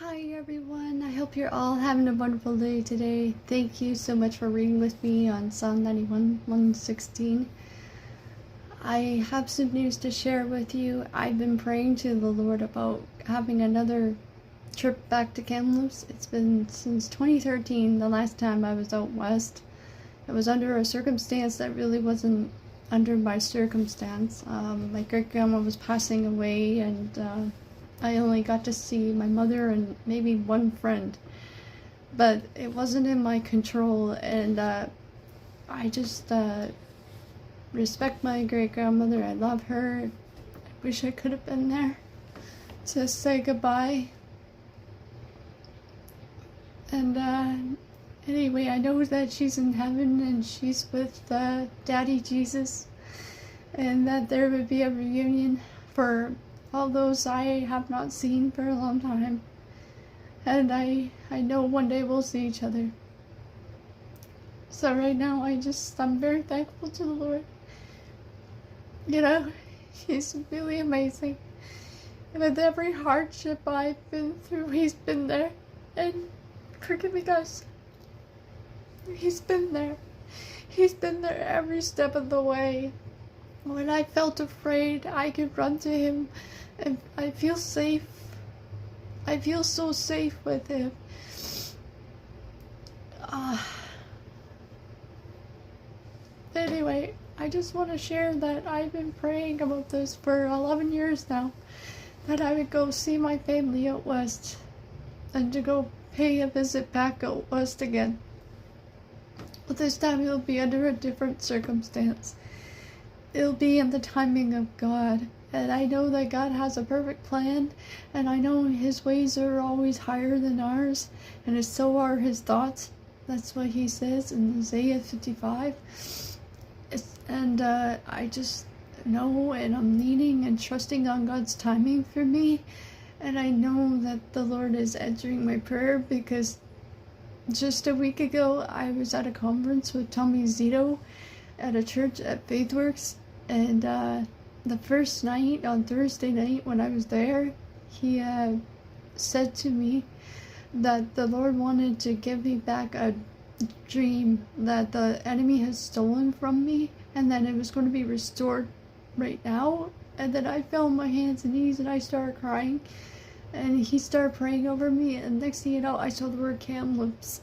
Hi everyone, I hope you're all having a wonderful day today. Thank you so much for reading with me on Psalm 91, 116. I have some news to share with you. I've been praying to the Lord about having another trip back to Kamloops. It's been since 2013, the last time I was out west. It was under a circumstance that really wasn't under my circumstance. My great-grandma was passing away, and I only got to see my mother and maybe one friend, but it wasn't in my control, and I just respect my great-grandmother. I love her. I wish I could have been there to say goodbye. And anyway, I know that she's in heaven and she's with Daddy Jesus, and that there would be a reunion for all those I have not seen for a long time. And I know one day we'll see each other. So right now I'm very thankful to the Lord. You know, He's really amazing. And with every hardship I've been through, He's been there. And forgive me guys, He's been there. He's been there every step of the way. When I felt afraid, I could run to Him, and I feel safe. I feel so safe with Him. Anyway, I just want to share that I've been praying about this for 11 years now, that I would go see my family out west, and to go pay a visit back out west again. But this time it'll be under a different circumstance. It'll be in the timing of God, and I know that God has a perfect plan, and I know His ways are always higher than ours, and so are His thoughts. That's what He says in Isaiah 55. I just know, and I'm leaning and trusting on God's timing for me, and I know that the Lord is answering my prayer, because just a week ago I was at a conference with Tommy Zito at a church at Faithworks, and the first night, on Thursday night when I was there, he said to me that the Lord wanted to give me back a dream that the enemy has stolen from me, and that it was going to be restored right now. And then I fell on my hands and knees and I started crying, and he started praying over me, and next thing you know, I saw the word Kamloops.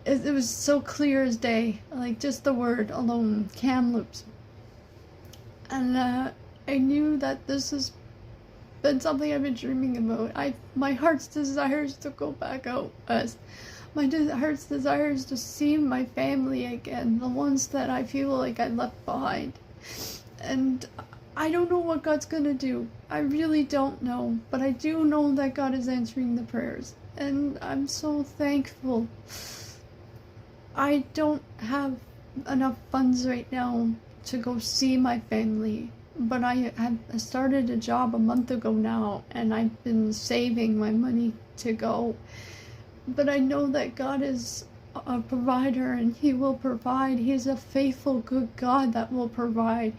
It was so clear as day, like just the word alone, Kamloops. And I knew that this has been something I've been dreaming about. My heart's desire is to go back out west. My heart's desire is to see my family again, the ones that I feel like I left behind. And I don't know what God's gonna do. I really don't know, but I do know that God is answering the prayers, and I'm so thankful. I don't have enough funds right now to go see my family, but I started a job a month ago now, and I've been saving my money to go. But I know that God is a provider, and He will provide. He is a faithful, good God that will provide.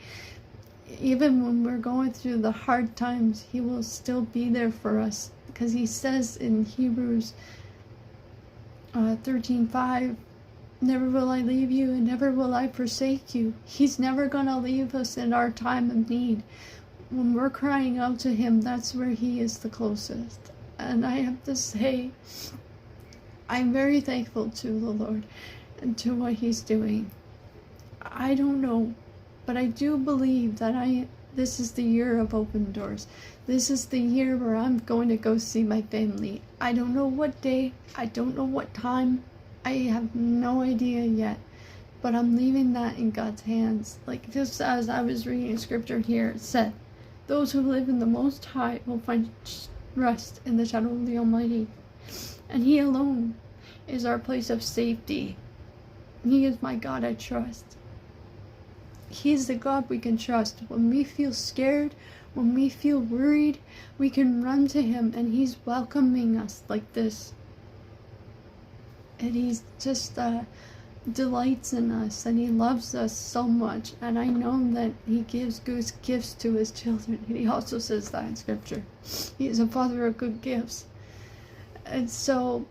Even when we're going through the hard times, He will still be there for us, because He says in Hebrews 13:5, never will I leave you, and never will I forsake you. He's never gonna leave us in our time of need. When we're crying out to Him, that's where He is the closest. And I have to say, I'm very thankful to the Lord and to what He's doing. I don't know, but I do believe that this is the year of open doors. This is the year where I'm going to go see my family. I don't know what day, I don't know what time, I have no idea yet, but I'm leaving that in God's hands. Like, just as I was reading scripture here, it said, those who live in the Most High will find rest in the shadow of the Almighty. And He alone is our place of safety. He is my God I trust. He is the God we can trust. When we feel scared, when we feel worried, we can run to Him, and He's welcoming us like this. And He's just delights in us, and He loves us so much. And I know that He gives good gifts to His children. And He also says that in scripture. He is a Father of good gifts. And so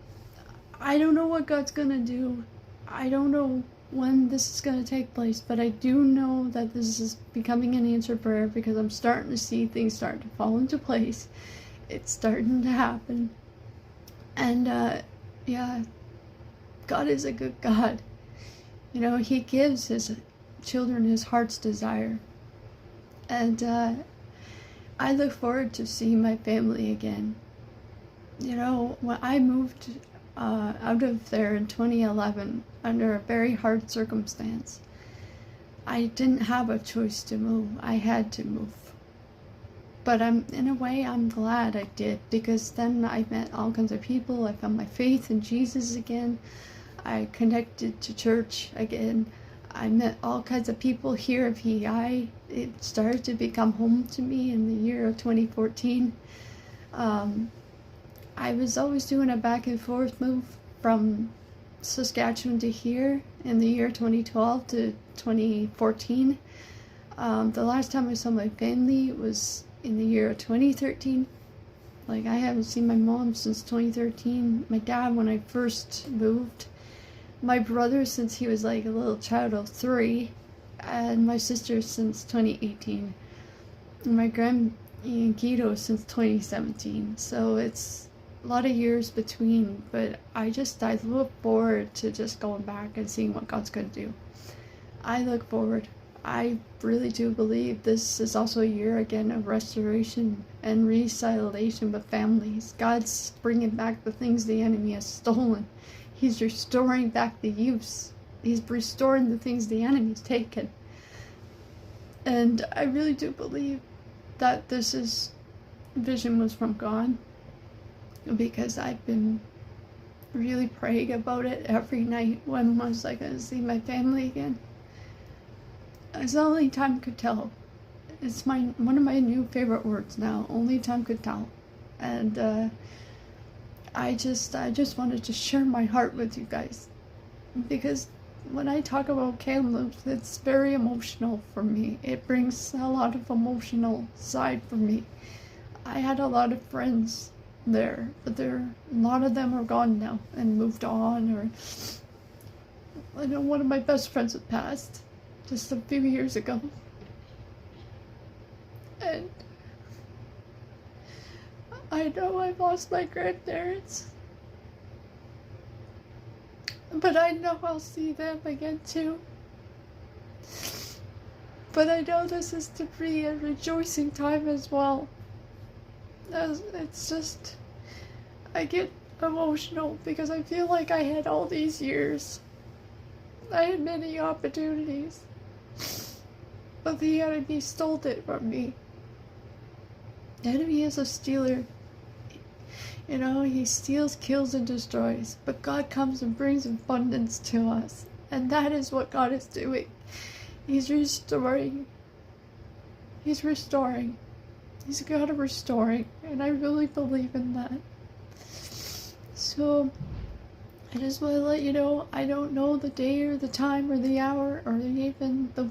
I don't know what God's gonna do. I don't know when this is gonna take place, but I do know that this is becoming an answered prayer because I'm starting to see things start to fall into place. It's starting to happen. And yeah, God is a good God. You know, He gives His children His heart's desire. And I look forward to seeing my family again. You know, when I moved out of there in 2011 under a very hard circumstance, I didn't have a choice to move. I had to move. But in a way, I'm glad I did, because then I met all kinds of people. I found my faith in Jesus again. I connected to church again. I met all kinds of people here at VI. It started to become home to me in the year of 2014. I was always doing a back and forth move from Saskatchewan to here in the year 2012 to 2014. The last time I saw my family was in the year of 2013. Like, I haven't seen my mom since 2013. My dad when I first moved. My brother since he was like a little child of 3. And my sister since 2018. And my grandkiddo since 2017. So it's a lot of years between, but I look forward to just going back and seeing what God's going to do. I look forward. I really do believe this is also a year again of restoration and reconciliation with families. God's bringing back the things the enemy has stolen. He's restoring back the use. He's restoring the things the enemy's taken. And I really do believe that this vision was from God, because I've been really praying about it every night. When was I going to see my family again? It's only time could tell. It's one of my new favorite words now. Only time could tell. And I just wanted to share my heart with you guys, because when I talk about Kamloops, it's very emotional for me. It brings a lot of emotional side for me. I had a lot of friends there, but a lot of them are gone now and moved on, or I know one of my best friends had passed just a few years ago. And I know I lost my grandparents, but I know I'll see them again too. But I know this is to be a rejoicing time as well. It's just, I get emotional because I feel like I had all these years. I had many opportunities, but the enemy stole it from me. The enemy is a stealer. You know, he steals, kills, and destroys. But God comes and brings abundance to us. And that is what God is doing. He's restoring. He's restoring. He's a God of restoring. And I really believe in that. So, I just want to let you know, I don't know the day or the time or the hour or even the